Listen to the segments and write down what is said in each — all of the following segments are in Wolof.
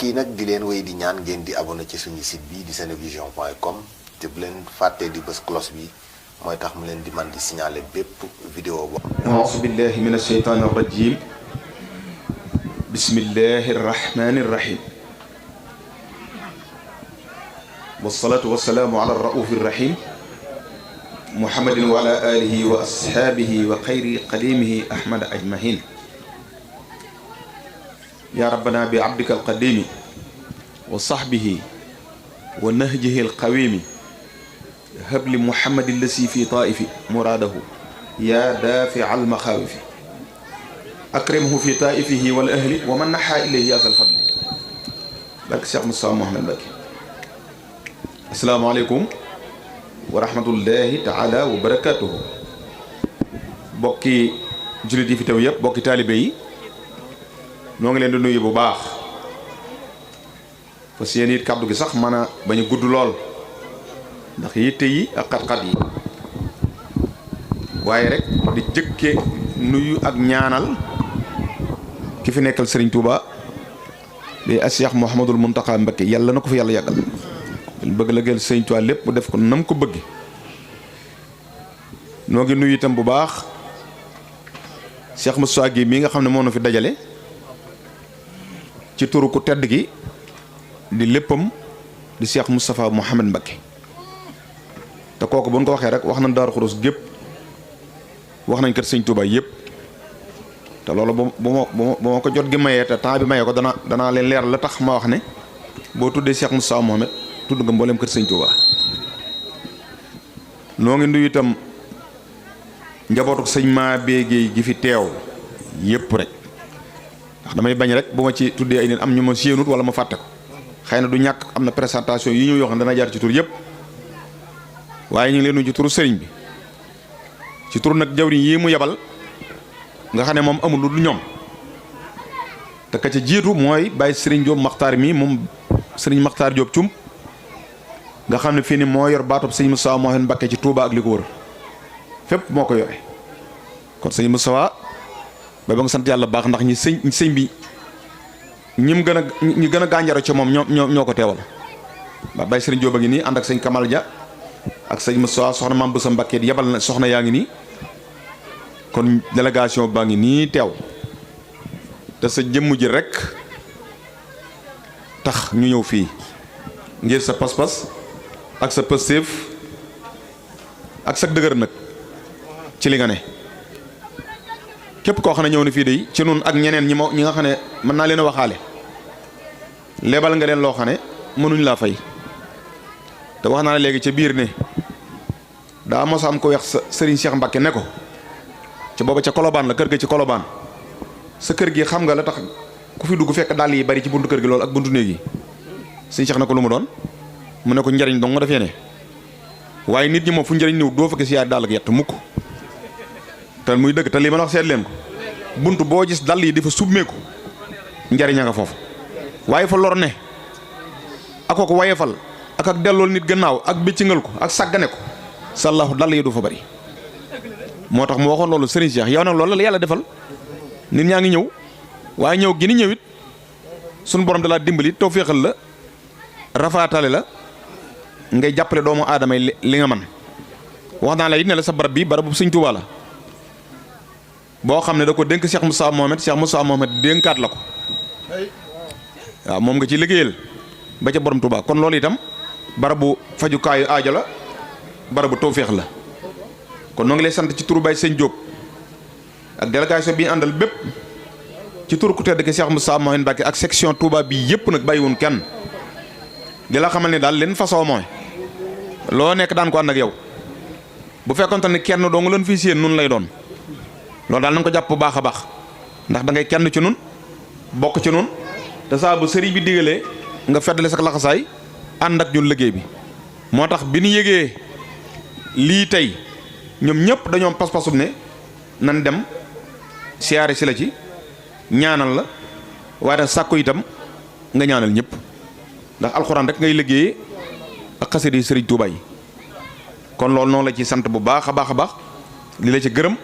mbokk yi nag di leen wéy di ñaan ngeen di abonné ci suñu site bi di senevision.com te bu leen fàttee di bës cloche bi mooy tax mu leen di man di signaler bépp vidéo bo a'uuzu billahi min asheytaani rajim bismillahi rrahmani rrahim wassalatu wassalaamu ala raufi rrahim muhammadin wa ala alihi wa ashaabihi wa xayri qadimihi ahmada ajmahin ya rabbana bi abdika alqadimi wa sahbihi wa nahjihi alqawimi habli muhammadin lasi fi taifi muraadahu ya daafi almaxaawifi akrimhu fi taifihi wal ahli wa man naxaa ilayhi yaasal fadli barke Cheikh Moustapha Mouhamed Mbacké. asalaamaaleykum wa rahmatullahi taala wa barakatuhu. bokki jullit yi fi teew yëpp bokki taalibe yi noo ngi leen di nuyu bu baax parce que yéen it kàddu gi sax mën a bañ a gudd lool ndax yitte yi ak xat-xat yi waaye rek di jëkke nuyu ak ñaanal ki fi nekkal Serigne Touba di Cheikh Mouhamadul Mountakha Mbacké yàlla na ko fi yàlla yàggal bëgg la gël Serigne Touba lépp def ko nam ko bëgg. noo ngi nuyu itam bu baax Cheikh Moussa gi mii nga xam ne moo na fi dajale ci turu ku tedd gi di léppam di Cheikh Moustapha Mouhamed Mbacké te kooku bu ñu ko waxee rek wax nañ Daaru Xudoos gépp wax nañ kër Sëñ Touba yëpp te loolu bu ma ko jot gi mayee te temps bi mayee ko danaa leen leer la tax ma wax ne boo tuddee Cheikh Moustapha Mouhamed tudd nga mboolem kër Sëñ Touba. noo ngi nuyu itam njabootu sëñ maa béegéey gi fi teew yëpp rek ndax damay bañ rek bu ma ci tuddee ay nit am ñu ma séenut wala ma fàtte ko xëy na du ñàkk am na présentation yi ñu yoo xam ne dana jaar ci tur yëpp waaye ñu ngi leen nuyu ci turu sëriñ bi ci turu nag jawriñ yi mu yebal nga xam ne moom amul lu dul ñoom te ka ca jiitu mooy bàyyi sëriñ Diop Maxtaar mi moom sëriñ Maxtaar Diop cum nga xam ne fii ni moo yor baatub sëñ Moustapha Mouhamed Mbacké ci Touba ak li ko wër fépp moo ko yore kon sëñ Moustapha ba nga sant yàlla baax ndax ñi sëñ bi ñi gën a gànjaro ci moom ñoo ko teewal ba bàyyi sëriñ Diop a ngi nii ànd ak sëñ Kamal Dia ak sëñ Moustapha soxna Mame Boussa Mbacké yebal na soxna yaa ngi nii kon délégation baa ngi nii teew te sa jëmm ji rek tax ñu ñëw fii ngir sa pas-pas ak sa pëstéef ak sa dëgër nag ci li nga ne képp koo xam ne ñëw na fii de ci nun ak ñeneen ñi nga xam ne mën naa leen a waxaale lebal nga leen loo xam ne mënuñ laa fay te wax naa ne léegi ca biir ne daa mos am ko weex sa Serigne Cheikh Mbacké ne ko ca booba ca Colobane la kër ga ci Colobane sa kër gi xam nga la tax ku fi dugg fekk dàll yi bari ci buntu kër gi loolu ak buntu néeg yi Serigne Cheikh na ko lu mu doon mu ne ko njariñ dong nga defee ne waaye nit ñi moom fu njariñ ñëw doo fa gis yaay dàll ak yett mukk te muy dëgg te lii ma la wax seet leen ko buntu boo gis dàll yi dafa submeeku njariñ a nga foofu waaye fa lor ne ak ko wayefal ak dellool nit gannaaw ak bëccingal ko ak sàggane ko sallahu dàll yi du fa bari moo tax mu waxoon loolu Serigne Cheikh yow nag loolu la yàlla defal nit ñaa ngi ñëw waaye ñëw gi ni ñëwit sunu borom da laa dimbali tawféexal la rafaatale la ngay jàppale doomu aadama yi li nga man wax naa la it ne la sa barab bi barabu Sëñ Tuubaa la boo xam ne da ko dénk Cheikh Moustapha Mouhamed dénkaat la ko waaw moom nga ci liggéeyal ba ca borom Tuubaa kon loolu itam barabu fajukaayu aajo la barabu tawféex la kon noo ngi lay sant ci turu Baye Sëñ Diop ak délégation bi ñu àndal bépp ci turu ku tedd ki Cheikh Moustapha Mouhamed Mbacké ak section Touba bi yëpp nag bàyyiwun kenn di la xamal ne daal leen façon mooy loo nekk daan ko ànd ak yow bu fekkonte ne kenn doo nga leen fii séen nun lay doon loolu daal nañ ko jàpp bu baax a baax ndax da ngay kenn ci nun bokk ci nun te saa bu sëriñ bi digalee nga feddale sa laxasaay ànd ak ñun liggéey bi moo tax bi ñu yëgee lii tey ñoom ñëpp dañoo am pas-pasum ne nan dem siyaare si la ci ñaanal la waaye nag sàkku itam nga ñaanal ñëpp ndax alxuraan rek ngay liggéeyee ak xasida yi sëriñ Tuubaa yi kon loolu noonu la ci sant bu baax a baax a baax li la ci gërëm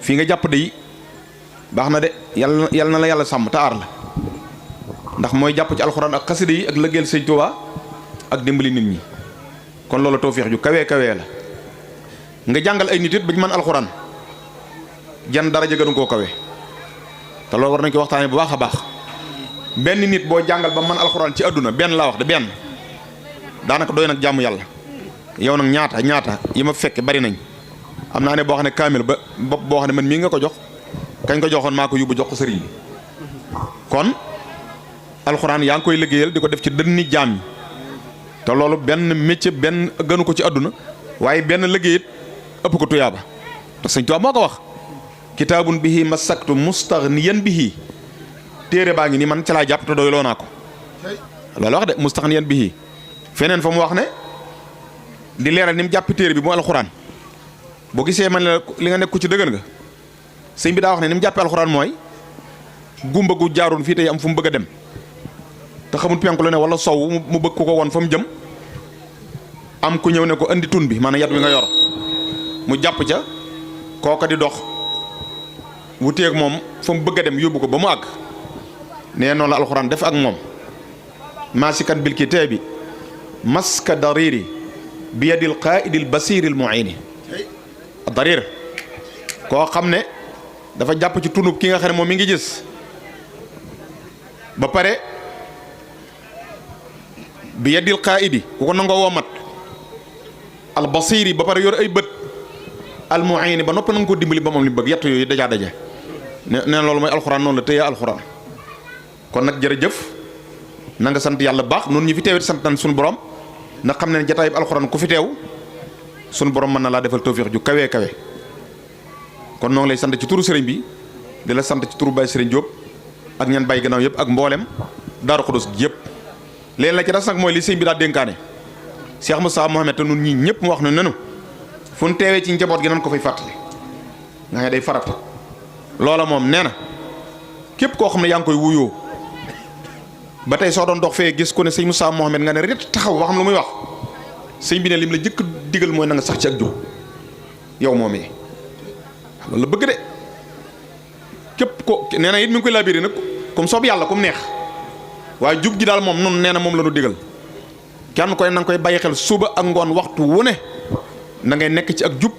fii nga jàpp de yi baax na de yàlla na la yàlla sàmm te aar la ndax mooy jàpp ci alxuraan ak xasida yi ak lëggeel sëñ Tuubaa ak dimbali nit ñi kon loolu tawfeex ju kawee kawee la nga jàngal ay nit it ba ñu mën alxuraan jan daraja gënu koo kawe te loolu war nañ ko waxtaanee bu baax a baax benn nit boo jàngal ba mën alxuraan ci àdduna benn laa wax de benn daanaka doy nag jàmm yàlla yow nag ñaata yi ma fekke bari nañ am naa ne boo xam ne kaamil ba bopp boo xam ne man mii nga ko jox kañ ko joxoon maa ko yóbbu jox ko sëriñ bi kon alxuraan yaa ngi koy liggéeyal di ko def ci dënni jaam yi te loolu benn métier benn gënu ko ci àdduna waaye benn liggéey it ëpp ko tuyaaba te sëñ Tuubaa moo ko wax kitaabun bihi masaktu mustaghniyan bihi téere baa ngi nii man ca laa jàpp te doyloo naa ko loolu wax de mustaghniyan bihi feneen fa mu wax ne di leeral ni mu jàppi téere bi mu alxuraan boo gisee man la li nga nekk ku ci dëgër nga sëñ bi daa wax ne ni mu jàppee alxuraan mooy gumba gu jaaroon fii tey am fu mu bëgg a dem te xamul penku la ne wala sow mu bëgg ku ko won fa mu jëm am ku ñëw ne ko andi tun bi maanaam yat wi nga yor mu jàpp ca kooka di dox wuteeg moom fa mu bëgg a dem yóbbu ko ba mu àgg nee noonu la alxuraan def ak moom maasikan bil kitaabi maska dariri bi yadil qaa'idil basiril mu'ini darir koo xam ne dafa jàpp ci tunub ki nga xam ne moom mi ngi gis ba pare bi yadil qaa'idi ku ko nangoo woomat al basiri ba pare yor ay bët al mu'ini ba noppi na nga ko dimbali ba moom li bëgg yett yooyu dajaa daje nee loolu mooy alxuraan noonu la tëye alxuraan kon nag jërëjëf na nga sant yàlla baax noonu ñu fi teewee sant nañ suñu borom ndax xam ne jataayub alxuraan ku fi teew suñu borom mën na laa defal tawfiix ju kawee kawe kon noo ngi lay sant ci turu sëriñ bi di la sant ci turu Baye Sëriñ Diop ak ñan bay gannaaw yëpp ak mboolem Daaru Xudoos gi yëpp léegi la ci des nag mooy li sëriñ bi daa dénkaane Cheikh Moussa Mohamed te nun ñii ñëpp mu wax ne nenu fu nu teewee ci njaboot gi nan ko fay fàttali nga ne day farata loola moom nee na képp koo xam ne yaa ngi koy wuyoo ba tey soo doon dox fee gis ku ne sëñ Moussa Mohamed nga ne ret taxaw waxam lu muy wax sëñ bi ne lim la jëkk digal mooy na nga sax ci ak jub yow moom yi loolu la bëgg de képp ko nee na it mi ngi koy labiré nag comme soob yàlla comme neex waaye jub gi daal moom noonu nee na moom la ñu digal kenn koy na nga koy bàyyi xel suba ak ngoon waxtu wu ne na ngay nekk ci ak jub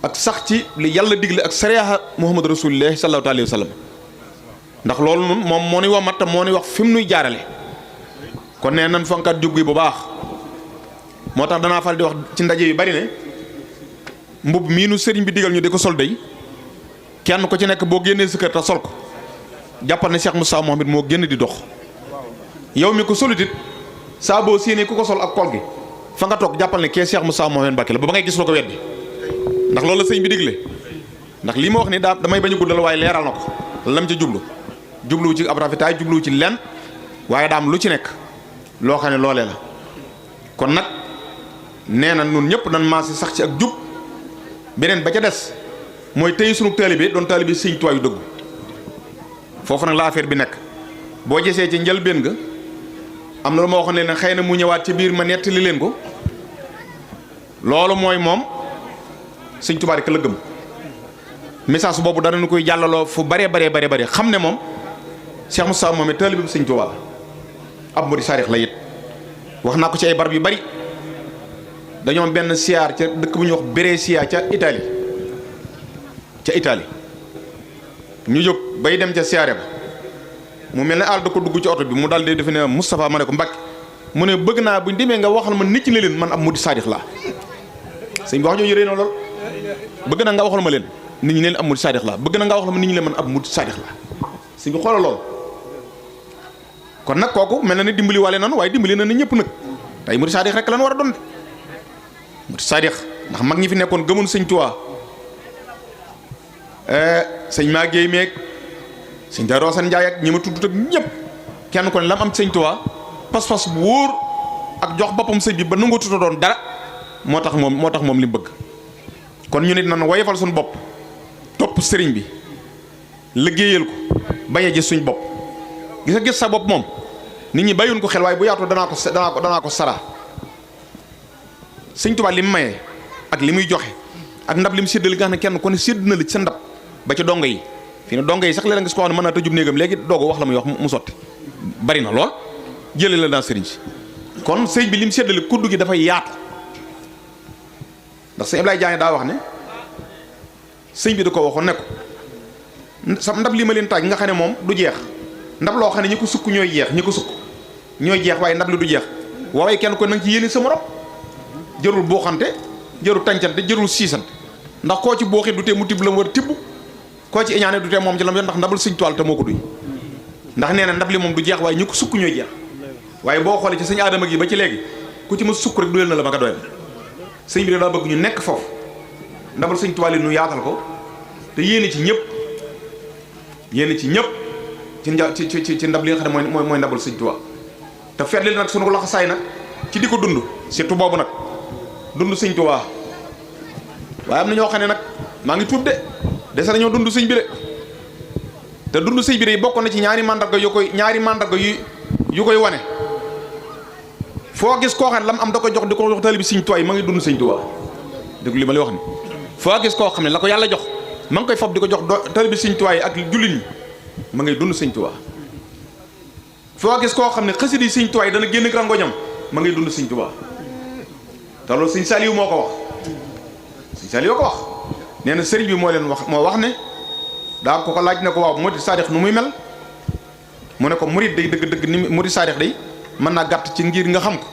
ak sax ci li yàlla digle ak sariya Muhammad Rasulullah sallallahu alayhi wa sallam ndax loolu nun moom moo ni womat moo ni wax fi mu nuy jaarale kon nee nan fonkat jub gi bu baax moo tax danaa fal di wax ci ndaje yu bari ne mbub mii nu sëriñ bi digal ñu di ko sol day kenn ko ci nekk boo génnee sa kër te sol ko jàppal ne Cheikh Moussa Mohamed moo génn di dox yow mi ko solutit saa boo séenee ku ko sol ak kol gi fa nga toog jàppal ne kee Cheikh Moussa Mohamed Mbacké la ba ngay gis loo ko weddi ndax loolu la sëriñ bi digle ndax lii ma wax ni daa damay bañ a guddal waaye leeral na ko lam ca jubluwu ci ab rafetaay jubluwu ci lenn waaye daam lu ci nekk loo xam ne loolee la kon nag nee na nun ñëpp nan maasi sax ci ak jub beneen ba ca des mooy tey sunu taalibe doon taalibe sëñ Tuubaa yu dëggu foofu nag la affaire bi nekk boo gisee ci njëlbéen ga am na lu ma waxoon leen ne xëy na mu ñëwaat ci biir ma nettali leen ko loolu mooy moom sëñ Tuubaa rek la gëm message boobu dara nu koy jàllaloo fu bare xam ne moom Cheikh Moussa moom it taalibe bi sëñ Tuubaa la ab murid saarix la it wax naa ko ci ay barab yu bari dañoo am benn siyaar ca dëkk bu ñuy wax Brescia ca Italie ñu jóg bay dem ca siyaare ba mu mel ne àll da ko dugg ci oto bi mu daal di defe ne Moustapha ma ne ko Mbacke mu ne bëgg naa buñ demee nga waxal ma nit ñi leen man ab murid saarix laa sëñ bi wax jooju rëy na lool bëgg na nga waxal ma leen nit ñi leen ab murid saarix laa bëgg na nga waxal ma nit ñi leen man ab murid saarix laa sëñ bi xoolal lool kon nag kooku mel na ne dimbali waale nanu waaye dimbali na ne ñëpp nag tey murid saadix rek lan war a doon de murid saadix ndax mag ñi fi nekkoon gëmoon sëñ Tuubaa sëñ maa géey meeg sëñ Daaru Asan Njaay ak ñi ma tudd ak ñëpp kenn ko ne lam am sëñ Tuubaa pas-pas bu wóor ak jox boppam sëñ bi ba nangoo tuta doon dara moo tax moom li mu bëgg kon ñu nit nan woyefal suñu bopp topp sëriñ bi liggéeyal ko bañ a gis suñ bopp gis sa bopp moom nit ñi bàyyuñ ko xel waaye bu yaatu danaa ko sara sëñ Tuubaa li mu mayee ak li muy joxe ak ndab li mu séddale nga xam ne kenn ku ne sédd na la ci sa ndab ba ci dongo yi fii ne dongo yi sax léeg-léeg nga gis ko xam ne mën naa tëjub néegam léegi doogu wax la muy wax mu sotti bari na lool jëlee la dans sëriñ si kon sëñ bi lim séddale kuddu gi dafay yaatu ndax sëñ Ablaye Diagne daa wax ne sëñ bi da ko waxoon ne ko sa ndab li ma leen taaj nga xam ne moom du jeex ndab loo xam ne ñi ko sukk ñooy jeex ñi ko sukk ñooy jeex waaye ndab li du jeex waaye kenn ko nanga ci yéene sa morom jërul booxante jërul tàncante jërul siisante ndax koo ci booxit du tee mu tibb la mu war a tibb koo ci iñaane du tee moom ci la mu yor ndax ndabal sëñ Tuubaa te moo ko duy ndax nee na ndab li moom du jeex waaye ñi ko sukk ñooy jeex waaye boo xoolee ci sëñ Adama gi ba ci léegi ku ci ma sukk rek doyal na la ba nga doyal sëñ bi daa bëgg ñu nekk foofu ndabal sëñ Tuubaa li nu yaatal ko te yéene ci ñëpp ci ndab li nga xam ne mooy ndabal sëñ Tuubaa te feetli nag sunu ko laxasaay nag ci di ko dund surtout boobu nag dund sëñ Tuubaa waaye am na ñoo xam ne nag maa ngi tuub de dese nañoo dund sëñ bi de te dund sëñ bi de bokk na ci ñaari mandarga yu koy wane foo gis koo xam ne lam am da ko jox di ko jox taalibe sëñ Tuubaa yi ma ngi dund sëñ Tuubaa dégg li ma lay wax ni foo gis koo xam ne la ko yàlla jox ma ngi koy fab di ko jox taalibe sëñ Tuubaa yi ak jullit ñi ma ngay dund sëñ Tuubaa foo gis koo xam ne xasida yi sëñ Tuubaa yi dana génn rangoñam ma ngay dund sëñ Tuubaa te loolu sëñ Saliou moo ko wax sëñ Saliou ko wax nee na sëriñ bi moo wax ne daa ko laaj ne ko waaw murid saadix nu muy mel mu ne ko murid day dëgg ni murid saadix day mën naa gàtt ci ngir nga xam ko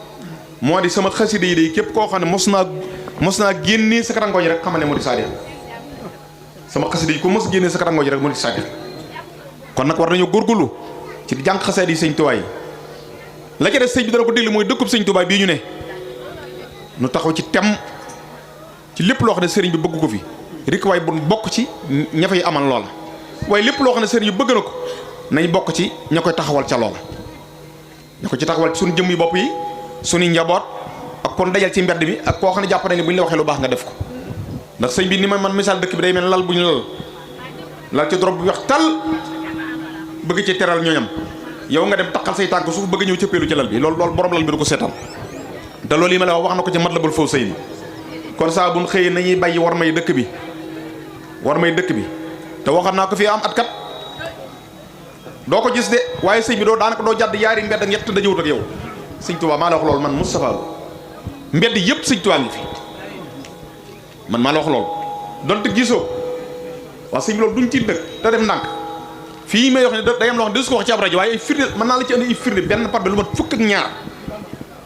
moo di sama xasida yi day képp koo xam ne mos naa génnee sa rangoñ rek xamal ne murid saadix sama xasida yi ko mos génnee sa rangoñ rek murid saadix kon nag war nañu góorgóorlu ci jàng xasida yi sëñ Tuubaa yi la ca des sëñ bi dana ko déglu mooy dëkkub sëñ Tuubaa bii ñu ne nu taxaw ci tem ci lépp loo xam ne sëriñ bi bëgg ko fi rek waaye bu bokk ci ña fay amal loola waaye lépp loo xam ne sëriñ bi bëgg na ko nañ bokk ci ña koy taxawal ca loola ña ko ci taxawal ci suñu jëmm yi bopp yi suñuy njaboot ak kon dajal ci mbedd mi ak koo xam ne jàpp nañ ne bu ñu la waxee lu baax nga def ko ndax sëñ bi ni man misaal dëkk bi day mel lal bu ñu lal ci drop bu weex tal bëgg ci teral ñooñam yow nga dem taxal say tànk suuf bëgg ñëw cëppeelu ci lal bi loolu borom lal bi du ko seetal te loolu yi ma la wax na ko ci Matlabul Fawzayni kon saa bu ñu xëyee nañuy bàyyi war may dëkk bi te waxoon naa ko fii am at kat doo ko gis de waaye sëñ bi daanaka doo jàdd yaari mbedd ak ñett dajewut ak yow sëñ Tuubaa maa la wax loolu man Moustapha Lo mbedd yëpp sëñ Tuubaa ngi fi man maa la wax loolu donte gisoo waaw sëñ bi loolu duñ tiit nag te def ndànk fii may wax ne day am loo xam ne su ko wax ci ab rajo waaye ay firnde mën naa la ci andi ay firnde benn par lu mat fukk ak ñaar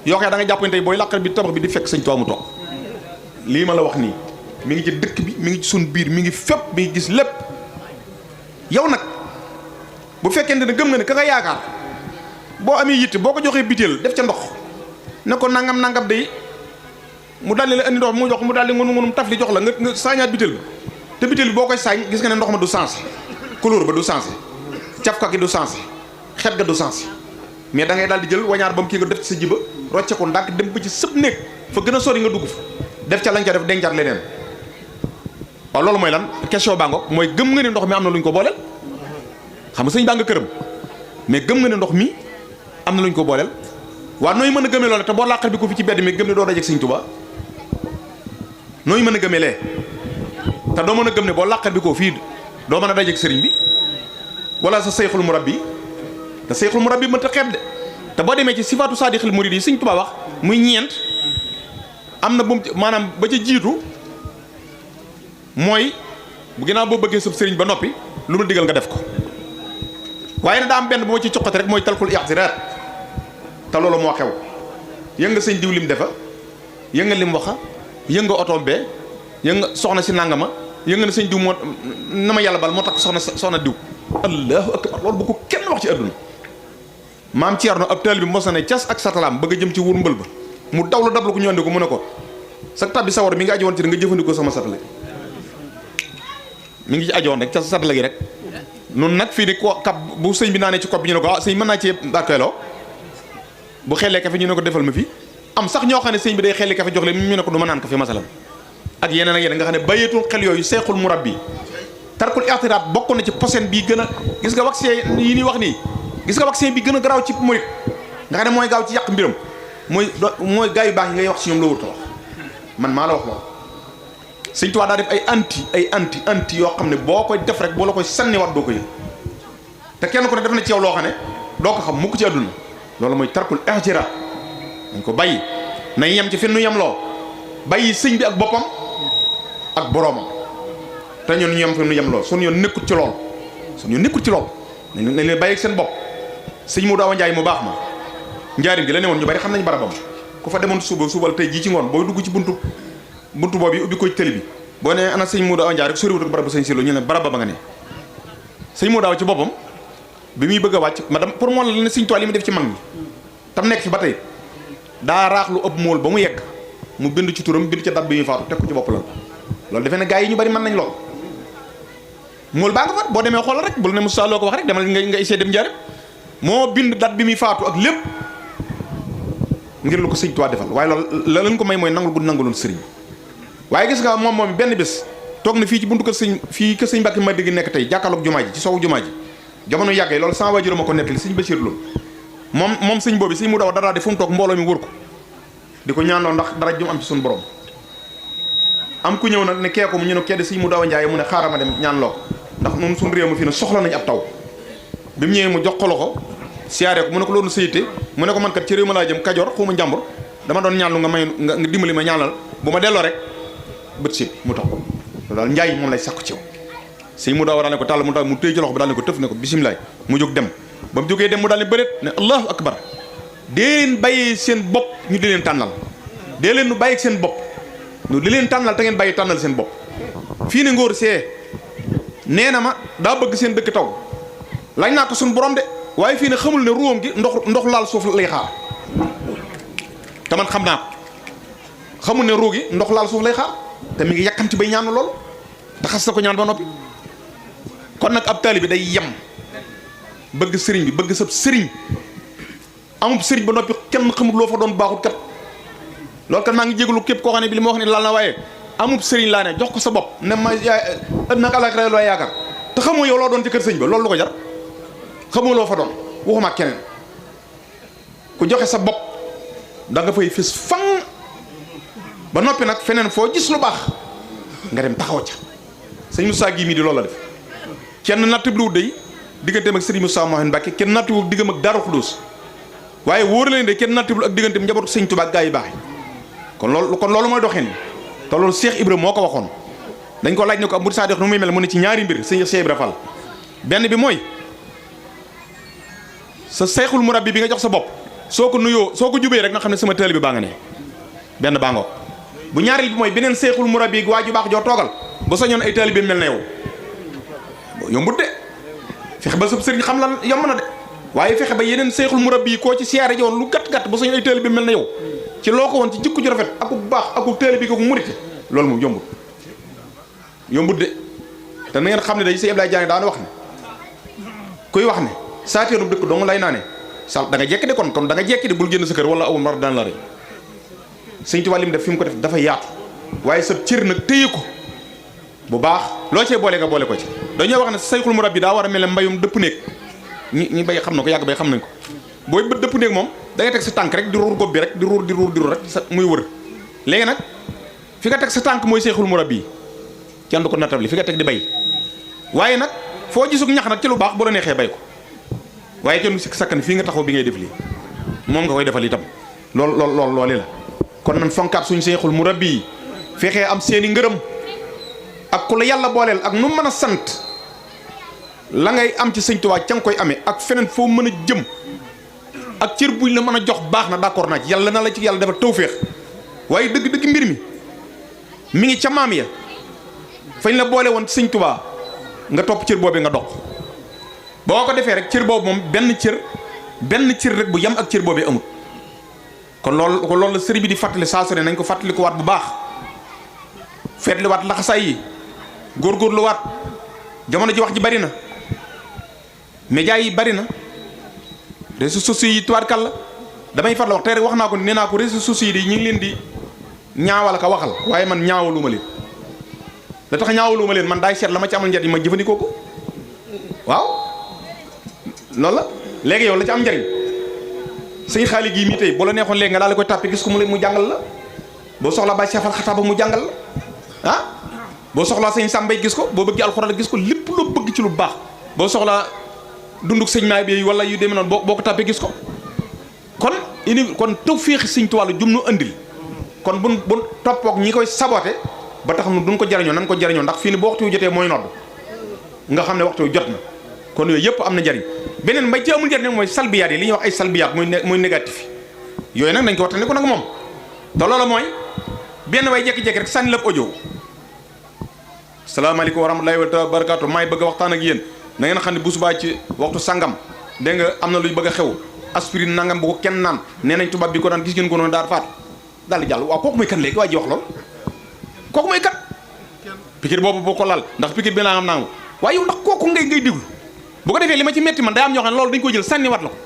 yoo xam ne da nga jàpp ne tey booy làqal bi tabax bi di fekk sëñ Tuubaa mu toog lii ma la wax nii mi ngi ci dëkk bi mi ngi ci suñ biir mi ngi fépp mi ngi gis lépp yow nag bu fekkente ne gëm nga ne ka nga yaakaar boo amee yitte boo ko joxee biteel def ca ndox ne ko nangam day mu daldi la andi ndox mu jox mu daldi ngunum taf li jox la nga saañaat biteel bi te biteel bi boo koy saañ gis nga ne ndox ma du sensé couleur ba du sensé cafka gi du sensé xet ga du sensé mais da ngay daal di jël wañaar ba mu kii nga def ci sa jiba rocce ko ndànk dem ba ci sëb néeg fa gën a sori nga dugg fa def ca lañ ca def dencaat leneen waaw loolu mooy lan question baa ngoog mooy gëm nga ne ndox mi am na lu ñu ko booleel xam nga sëñ baa nga këram mais gëm nga ne ndox mi am na lu ñu ko booleel waaw nooy mën a gëmee loolu te boo làqal bi ko fi ci bedd mi gëm ne doo dajeek sëñ Tuubaa nooy mën a gëmee lee te doo mën a gëm ne boo làqal bi ko fii doo mën a dajeek sëriñ bi wala sa seyxul murabbi te seyxul murabbi mën ta xeeb de te boo demee ci sifaatu saadixil murid yi sëñ Tuubaa wax muy ñeent am na bu maanaam ba ca jiitu mooy bu ginnaaw boo bëggee sëb sëriñ ba noppi lu mu digal nga def ko waaye nag daa am benn bu ma ci coqati rek mooy talkul ixtiraat te loolu moo xew yëg nga sëñ diw lim defa yëg nga lim waxa yëg nga otoom bee yëg nga soxna si nangama yëg nga ne sëñ diw moo na ma yàlla bal moo tax soxna diw allahu akbar loolu bu ko kenn wax ci àdduna maam Thierno ab taal bi mos na ne cas ak satalaam bëgg a jëm ci wur mbël ba mu daw la dablu ko ñu andi ko mu ne ko sa tabbi sawar mi nga ajowoon ci nga jëfandikoo sama satala mi ngi ci ajowoon rek ca satala gi rek noonu nag fii ni ko kap bu sëñ bi naanee ci kopp bi ñu ne ko ah sëñ mën naa ci barkeeloo bu xellee kafe ñu ne ko defal ma fi am sax ñoo xam ne sëñ bi day xelli kafe jox leen ñu ne ko du ma naan kafe masalan ak yeneen ak yeneen nga xam ne bàyyeetul xel yooyu seexul murabbi tarkul i'tiraat bokk na ci posen bii gën a gis nga vaccin yi ñuy wax nii gis nga vaccin bi gën a garaaw ci murit nga xam ne mooy gaaw ci yàq mbiram mooy gaa yu baax yi ngay wax ci ñoom la wut a wax man maa la wax loolu sëñ Tuubaa daa def ay anti yoo xam ne boo koy def rek boo la koy sànniwaat doo ko yëg te kenn ko ne def na ci yow loo xam ne doo ko xam mukk ci àdduna loolu mooy tarkul ihtiraa dañ ko bàyyi nañ yem ci fi nu yem loo bàyyi sëñ bi ak boppam ak boroomam te ñun ñu yem fi nu yem loo suñu yoon nekkut ci lool suñu yoon nekkut ci lool nañ leen bàyyi ak seen bopp sëñ Modou Awa Ndiaye mu baax ma njaarim gi la ne woon ñu bari xam nañ barabam ku fa demoon suba tey jii ci ngoon booy dugg ci buntu boobu yi ubbi ko ci tëli bi boo ne ana sëñ Modou Awa Ndiaye rek soriwut ak barabu sëñ Silo ñu ne baraba ba nga ne sëñ Modou Awa ci boppam bi muy bëgg a wàcc madame pour moom la ne sëñ tool yi mu def ci mag ñi tam nekk fi ba tey daa raax lu ëpp mool ba mu yegg mu bind ci turam bind ca dat bi muy faatu teg ko ci bopp la loolu defe ne gars yi ñu bari mën nañ lool mool baa nga fa boo demee xoolal rek bul ne Moussa loo ko wax rek demal nga essayé dem njare moo bind dat bi muy faatu ak lépp ngir lu ko sëñ Tuubaa defal waaye loolu la leen ko may mooy nangul gu nanguloon sëriñ waaye gis nga moom benn bés toog na fii ci buntu kër sëñ Mbàkke ma dégg nekk tey jàkkaarloog jumaa ji ci sowu jumaa ji jamono yàggee loolu sama waajur ma ko nettali sëñ Bachir loolu moom sëñ boobu sëñ mu daw dara di fu mu toog mbooloo mi wër ko di ko ñaanoo ndax dara jum am ci suñu borom am ku ñëw nag ne keeko mu ñu ne kedde sëñ mu daw a njaay mu ne xaaral ma dem ñaan loo ko ndax noonu suñu réew ma fii ne soxla nañ ab taw bi mu ñëwee mu jox ko loxo siyaaree ko mu ne ko loolu sëyite mu ne ko man kat ci réew ma laa jëm Kajoor xuma njàmbur dama doon ñaan lu nga may nga dimbali ma ñaanal bu ma delloo rek bët si mu tax ko loolu daal njaay moom lay sàkku ci yow sëñ mu daw daal ne ko tàll mu tax mu téye ci loxo bi daal ne ko tëf ne ko bisimilaay mu jóg dem ba mu jógee dem mu daal ne bëreet ne allahu akbar dee leen bàyyee seen bopp ñu di leen tànnal dee leen nu bàyyi seen bopp ñu di leen tànnal te ngeen bàyyi tànnal seen bopp fii ne ngóor see nee na ma daa bëgg seen dëkk taw lañ naa ko suñu borom de waaye fii ne xamul ne ruwam gi ndox laal suuf lay xaar te man xam naa ko xamul ne ruu gi ndox laal suuf lay xaar te mi ngi yàkkamti bay ñaanu lool te xas na ko ñaan ba noppi kon nag ab taalibe bi day yem bëgg sëriñ bi bëgg sab sëriñ amub sëriñ ba noppi kenn xamul loo fa doon baaxut kat loolu kat maa ngi jégalu képp koo xam ne bi li ma wax ne laal na waaye amub sëriñ laa ne jox ko sa bopp ne ma ëdd nag àllaaxira loo yaakaar te xamoo yow loo doon ci kër sëñ ba loolu lu ko jar xamoo loo fa doon waxuma ak keneen ku joxe sa bopp da nga fay fis fan ba noppi nag feneen foo gis lu baax nga dem taxaw ca sëñ Moussa gii mii di loolu la def kenn nattibluwut day digganteem ak sëriñ Moussa Mouhamed Mbacke kenn nattibluwut diggam ak Daaru Xudoos waaye wóor leen de kenn nattiblu ak digganteem njabootu sëñ Tuubaa gaa yi baax yi kon loolu mooy doxin te loolu Cheikh Ibra moo ko waxoon dañ ko laaj ne ko am murid saadix nu muy mel mu ne ci ñaari mbir sëñ Cheikh Ibra Fall benn bi mooy sa seexul murabbi bi nga jox sa bopp soo ko nuyoo soo ko jubee rek nga xam ne sama taalibe bi baa nga ne benn baa ngoog bu ñaareel bi mooy beneen seexul murabbi waa ju baax joo toogal ba sañoon ay taalibe mel na yow yombut de fexe ba sab sëriñ xam lan yomb na de waaye fexe ba yeneen seexul murabbi koo ci siyaare ji woon lu gàtt-gàtt ba sañoon ay taalibe mel na yow ci loo ko woon ci jikko ju rafet aku baax aku taalibe bi ko murite loolu moom yombut de te na ngeen xam ne day Sëñ Abdoulaye Diané daana wax ne kuy wax ne saateeru dëkk dong lay naa ne sal da nga jekki de kon da nga jekki de bul génn sa kër wala awul mar daan la rey Sëñ Tuubaa lim def fi mu ko def dafa yaatu waaye sa cër nag téye ko bu baax loo cee boole nga boole ko ci dañoo wax ne sayxul murabbi daa war a mel ne mbayum dëpp néeg ñi bay xam na ko yàgg bay xam nañ ko booy bët dëpp néeg moom da ngay teg sa tànk rek di ruur gob bi rek di ruur rek sa muy wër léegi nag fi nga teg sa tànk mooy sayxul murabbi kenn du ko nattab li fi nga teg di bay waaye nag foo gisug ñax nag ci lu baax bu la neexee bay ko waaye kenn du sikk sakkan fii nga taxaw bi ngay def lii moom nga koy defal itam loolu la kon nan fonkaat suñu seexul murabbi yi fexee am seeni ngërëm ak ku la yàlla booleel ak nu mën a sant la ngay am ci Sëñ Tuubaa ca nga koy amee ak feneen foo mën a jëm ak cër buñ la mën a jox baax na d'accord naa ci yàlla na la ci yàlla dafa tawféex waaye dëgg mbir mi ngi ca maam ya fañ la boole woon ci Sëñ Tuubaa nga topp cër boobee nga dox boo ko defee rek cër boobu moom benn cër rek bu yam ak cër boobee amul kon loolu la sëriñ bi di fàttali saa su ne nañ ko fàttali ko waat bu baax feetli waat laxasaay yi góorgóorlu waat jamono ji wax ji bari na média yi bari na réseaux sociaux yi tubaarkal la damay fàttali wax tey rek wax naa ko nee naa ko réseaux sociaux yi ñu ngi leen di ñaawal ka waxal waaye man ñaawaluma leen da tax ñaawaluma leen man daay seet la ma ci amal njariñ ma jëfandikoo ko waaw loolu la léegi yow la ci am njariñ sëñ xaalis gii mii tey bu la neexoon léegi nga daal di koy tàppe gis ko mu jàngal la boo soxlaa bàyyi safal xataaba mu jàngal la ah boo soxlaa sëñ sàmbay gis ko boo bëgg alxuraan gis ko lépp loo bëgg ci lu baax boo soxlaa dunduk sëñ maa bi wala yu demee noonu boo ko tàppee gis ko kon tawféexi sëñ Tuubaa jum nu andil kon buñ toppook ñi koy saboté ba tax nu duñ ko jariñoo nan ko jariñoo ndax fii ni boo waxtu wi jotee mooy nodd nga xam ne waxtu wi jot na kon yooyu yëpp am na njariñ beneen mbay ci amul njariñ mooy salbiyaat yi li ñuy wax ay salbiyaat muy négatif yooyu nag nañ ko waxtaanee ko nag moom te loolu mooy benn way jekki-jekki rek sànni la audio salaamaaleykum wa rahmatullahi wa barakaatu maay bëgg a waxtaan ak yéen na ngeen xam ne bu subaa ci waxtu sangam dégg nga am na luy bëgg a xew aspirine nangam bu ko kenn naan nee nañ tubaab bi ko daan gis ngeen ko noonu daal faatu daal di jàll waaw kooku mooy kan léegi waa ji wax loolu kooku mooy kan pikir boobu boo ko laal ndax pikir bi nangam nangam waaye yow ndax kooku ngay déglu bu ko defee li ma ci metti man day am ñoo xam ne loolu dañ ko jël sànni wat la ko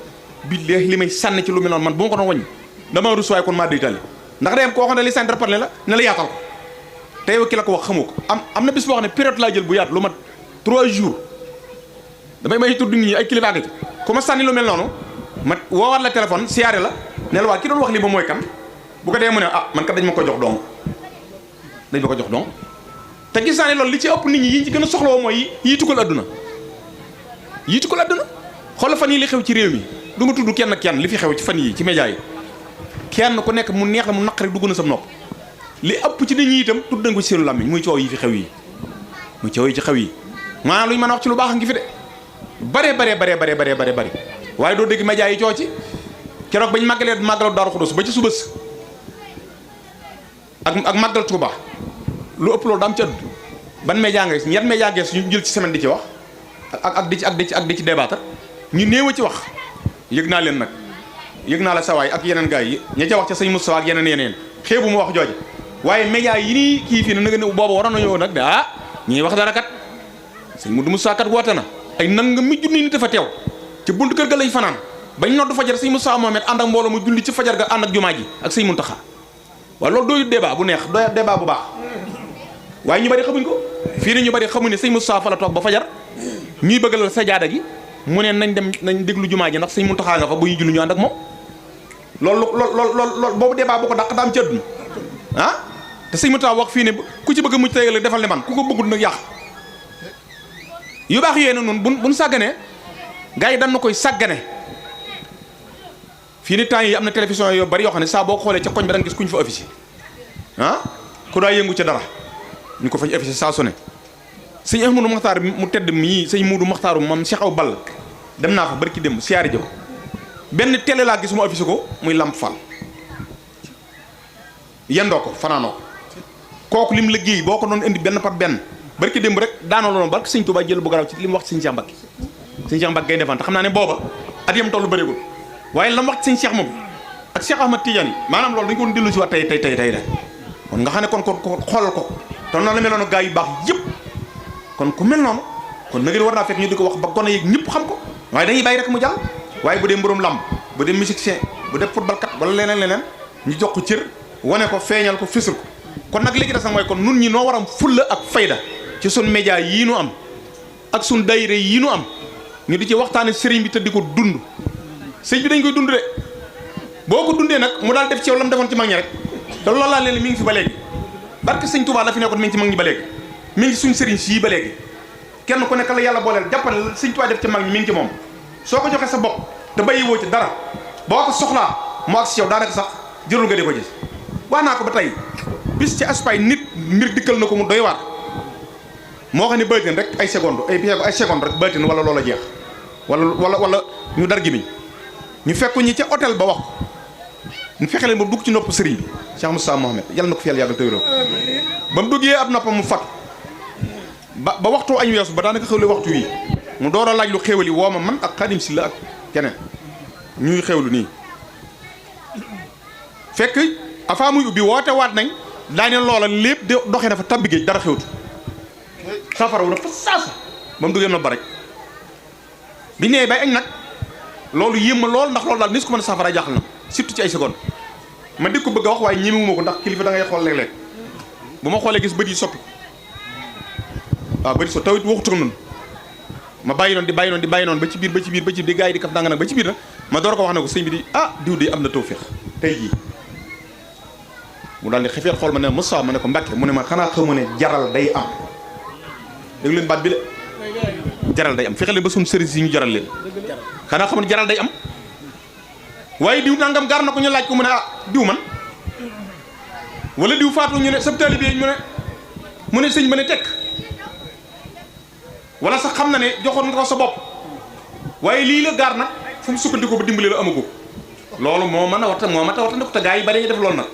billaahi li may sànni ci lu mel noonu man bu ma ko doon wàññi dama rus waaye kon maa day tali ndax day am koo xam ne li sànni rappelé la ne la yaatal ko te yow ki la ko wax xamoo ko am na bis boo xam ne période laa jël bu yaatu lu mat 3 jours damay may tudd nit ñi ay kilifa ci ku ma sànni lu mel noonu ma woowaat la téléphone siyaare la ne la waa ki doon wax li ba mooy kan bu ko dee mu ne man kat dañ ma ko jox dong te gis naa ne loolu li ci ëpp nit ñi yi ci gën a soxlawoo mooy yii tukkal adduna xoolal fan yi li xew ci réew mi du ma tudd kenn li fi xew ci fan yi ci média yi kenn ku nekk mu neex la mu naqari dugg na sam nopp li ëpp ci nit ñi itam tudd nañ ko ci seenu làmmiñ muy coow yi fi xew yi muy coow yi ci xew yi maanaam lu ñu mën a wax ci lu baax a ngi fi de bare waaye doo dégg média yi coow ci keroog bañ màggalee màggalu Daaru Xudoos ba ci subës ak màggal Tuuba lu ëpp loolu daam ci ëdd ban média nga yan média gees ñu jël ci semaine di ci wax ak di ci débattre ñu néew a ci wax yëg naa leen nag yëg naa la sawaay ak yeneen gars yi ña ca wax ca sëñ Moustapha ak yeneen xeebu mu wax jooje waaye média yi nii kii fii ne nga ne booba waroon nañoo nag ñi wax dara kat sëñ Modou Moustapha kat woote na ay nanga mi junni nit dafa teew ci buntu kër ga lay fanaan bañ noddu fajar sëñ Moustapha Mohamed ànd ak mbooloo mu julli ci fajar ga ànd ak jumaa ji ak sëñ Muntaxa waaye loolu dooyu débat bu neex dooy débat bu baax waaye ñu bari xamuñ ko fii ne ñu bari xamuñ ne sëñ Moustapha fa la toog ba fajar ñuy bëggal sa jaada gi mu ne nañ déglu jumaa ji ndax sëñ Muntaxa nga fa bu ñu julli ñu ànd ak moom loolu boobu débat bu ko dàq daam ci àdduna te sëñ Muntaxa wax fii ne ku ci bëgg a mucc tey defal ne man ku ko bëggul nag yàq yu baax yooyu nag noonu buñ sàgganee gars yi dañ na koy sàggane fii ni temps yi am na télévision yoo bari yoo xam ne saa boo xoolee ca koñ bi da nga gis kuñ fa affiché ku daa yëngu ca dara ñu ko fañ affiché saa su ne sëñ Ahmadou Maxtaar mu tedd mii sëñ Muudu Maxtaaru moom Cheikh Aw Ball dem naa fa bari ki dem siyaari jëko benn télé laa gis mu affiché ko muy Lamp Fall yendoo ko fanaanoo ko kooku lim liggéey boo ko doon indi benn par benn barki démb rek daanoo loolu barki sëñ Tuubaa jël bu garaw ci li mu wax sëñ Cheikh Mbacke gay defan te xam naa ne booba at yam tollu bëreegul waaye la mu wax sëñ Cheikh moom ak Cheikh Ahmad Tidiane yi maanaam loolu dañu ko doon dellu si waat tey de kon nga xam ne kon xoolal ko te noonu la meloon gaa yu baax yëpp kon ku mel noonu kon nag war naa fekk ñu di ko wax ba gone yeeg ñëpp xam ko waaye dañuy bàyyi rek mu jàll waaye bu dee mbërum lamb bu dee musicien bu dee football kat wala leneen ñu jox ko cër wane ko feeñal ko fësal ko kon nag léegi des na mooy kon nun ñi noo war am fulla ak fayda ci sun média yii nu am ak sun dayre yii nu am ñu di ci waxtaane sëriñ bi te di ko dund sëñ bi dañ koy dund de boo ko dundee nag mu daal def ci yow la mu defoon ci mag ñi rek te loolu laa leen mi ngi fi ba léegi barke sëñ Touba la fi nekkoon mi ngi ci mag ñi ba léegi mi ngi suñ sëriñ sii ba léegi kenn ku nekk la yàlla booleel jàppal sëñ Touba def ci mag ñi mi ngi ci moom soo ko joxee sa bopp te bàyyi woo ci dara boo ko soxlaa mu ak si yow daanaka sax jërul nga di ko gis wax naa ko ba tey bis ci aspay nit mbir dikkal na ko mu doy waar moo xam ne baatin rek ay seconde rek baatin wala loola jeex wala ñu dar gi miñ ñu fekk ñi ca hôtel ba wax ko ñu fexe leen ba dugg ci nopp sëriñ bi Cheikh Moustapha Mohamed yàlla na ko fi yàlla yàggal tëwéro ba mu duggee ab noppam mu fatu ba waxtu añ weesu ba daanaka xewle waxtu wi mu door a laaj lu xéwali woo ma man ak Xaadim Silla ak keneen ñuy xewlu nii fekk avant muy ubbi woote waat nañ daane loola lépp de doxee na fa tabbi géej dara xewtu safara wu na fa saasa ba mu duggee nopp ba rek bi nee bay añ nag loolu yéem ma lool ndax loolu daal ni su ko mën a safara jaaxal na surtout ci ay seconde man di ko bëgg a wax waaye ñemewuma ko ndax kilifa da ngay xool léeg-léeg bu ma xoolee gis bët yi soppi waaw bët yi soppi tawit waxutu noonu ma bàyyi noonu ba ci biir di gars yi di kaf danga nag ba ci biir nag ma door ko wax ne ko sëñ bi di diw de am na tawfeex tey jii mu daal di xefeet xool ma ne Moussa ma ne ko Mbàkke mu ne ma xanaa xamu ne jaral day am dégg leen baat bi de jaral day am fexe leen ba suñu sëriñ si ñu jaral leen xanaa xam ne jaral day am waaye diw nangam gaar na ko ñu laaj ko mu ne ah diw man wala diw faatu ñu ne sab taalibe mu ne sëñ ma ne tekk wala sax xam na ne joxoon nga ko sa bopp waaye lii la gaar nag fu mu sukkandiku ba dimbali la amagu loolu moo mën a wattandiku te gaa yi bari ñu def loolu nag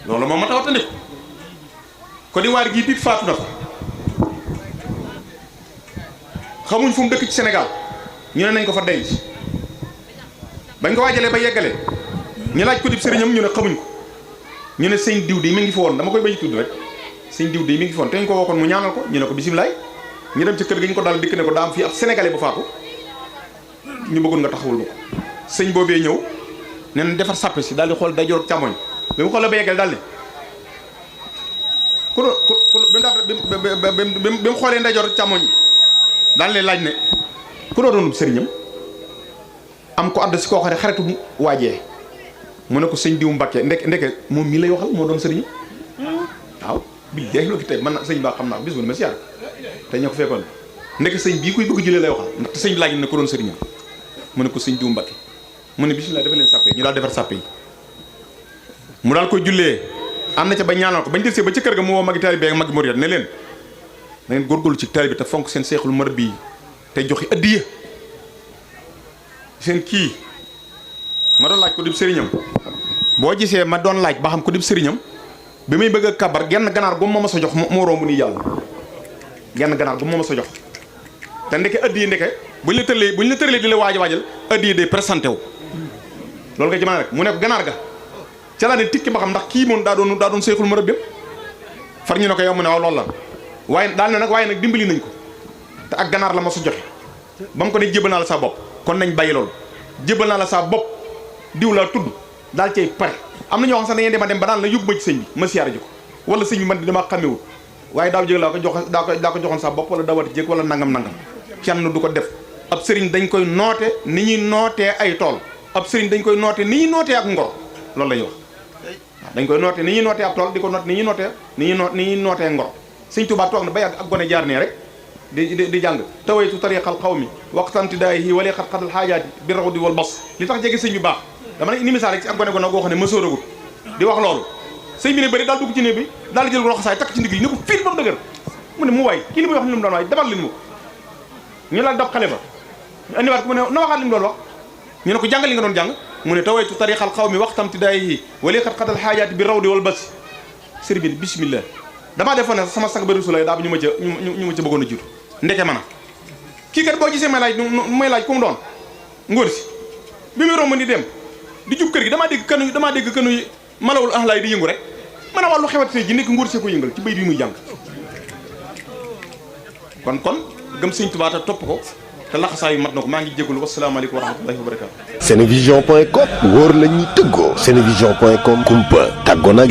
loolu moo mën a wattandiku ko di waar gii biit faatu na fa xamuñ fu mu dëkk ci Sénégal ñu ne nañ ko fa denc bañ ko waajalee ba yeggale ñu laaj ko dib sëriñam ñu ne xamuñ ko ñu ne sëñ diw di mi ngi fi woon dama koy bañ tudd rek sëñ diw di mi ngi fi woon te ñu ko wookoon mu ñaanal ko ñu ne ko bisimilaay ñu dem ci kër gi ñu ko daal dikk ne ko daa am fii ab sénégalais bu faatu ñu bëggoon nga taxawul ma ko sëñ boobee ñëw nee na defar sàppe si daal di xool day jor ak càmmoñ bi mu xoolee ba yeggale daal ne bi mu xoolee ndeyjoor càmmoñ daal lay laaj ne ku doon sëriñam am ko àdd si koo xam ne xaritu waajee mu ne ko sëñ diw Mbàkke ndeke moom mii lay waxal moo doon sëriñam waaw billaahi loo ki tey man na sëñ baa xam naa bis bu ne ma siyaar te ñoo ko fekkoon ndeke sëñ bii kuy bëgg jullee lay waxal ndaxte sëñ bi laaj ne ko doon sëriñam mu ne ko sëñ diw Mbàkke mu ne bismillah dafa leen sàppe ñu daal defar sàppe yi mu daal koy jullee ànd na ca ba ñaanal ko bañ jël see ba ca kër ga mu woo magi taalibe ak magi murid ne leen da ngeen góorgóorlu ci taalibe te fonk seen seexul murabbi yi te joxe addiya seen kii ma doon laaj ko dib sëriñam boo gisee ma doon laaj ba xam ko dib sëriñam bi may bëgg a kabar genn ganaar gu ma ma sa jox moo romb nii yàlla genn ganaar gu ma ma sa jox te ndeke addiya ndeke buñ la tëralee di la waajal addiya day présenté wu loolu nga ci mën rek mu ne ko ganaar ga ca laa ne tikki ba xam ndax kii moom daa doon seexul murabbi far ñu ne ko yow mu ne waaw loolu la waaye daal ne nag waaye nag dimbali nañ ko te ak ganaar la ma su joxe ba mu ko ne jébal naa la sa bopp kon nañ bàyyi loolu jébal naa la sa bopp diw laa tudd daal cay pare am na ñoo xam sax dañuy dem ba daan la yóbbu ma ci sëñ bi ma siyaare ji ko wala sëñ bi man dama xamewul waaye daaw jég laa ko joxoon sa bopp wala daawati jég wala nangam kenn du ko def ab sëriñ dañ koy noote ni ñuy nootee ay tool ab sëriñ dañ koy noote ni ñuy nootee ak ngor loolu la ñuy wax waaw dañ koy noote ni ñuy nootee ab tool di ko noote ni ñuy nootee ngor sëñ Tuubaa toog na ba yàgg ak gone jaar nee rek di jàng tawaytu tariqal xawmi waqtanti daayi wala xat-xatal xaajaati bi raw di wal bas li tax jege sëñ bi baax dama ne ni misaal rek ci ak gone goo xam ne ma sóoragut di wax loolu sëñ bi ne bëri daal dugg ci néeg bi daal jël roxasaay takk ci ndigg yi ne ko fiil ba mu dëgër mu ne mu waay kii li muy wax ni mu doon waay defal leen ma ko ñu laal dab xale ba ñu andiwaat ko mu ne na waxaat li mu doon wax ñu ne ko jàngal li nga doon jàng mu ne tawaytu tariqal xawmi waqtanti daayi wala xat-xatal xaajaati bi raw di wal bas sëriñ bi bismillah damaa defoon ne sama sang bëri su lay daa ñu ma ca bëggoon a jiitu ndeke man a kii kat boo gisee may laaj ku mu doon ngóor si bi muy romb ni dem di jub kër gi damaa dégg kanu malawul ahlaay di yëngu rek man a wàllu xewat ji nekk ngóor see ko yëngal ci bay bi muy jàng kon gëm sëñ Tuubaa te topp ko te laxasaa yu mat na ko maa ngi jégalu wasalaamaaleykum wa rahmatullahi wa barakaatu. Senevision.com wóor la ñuy tëggoo. Senevision.com kumpa tàggoo nag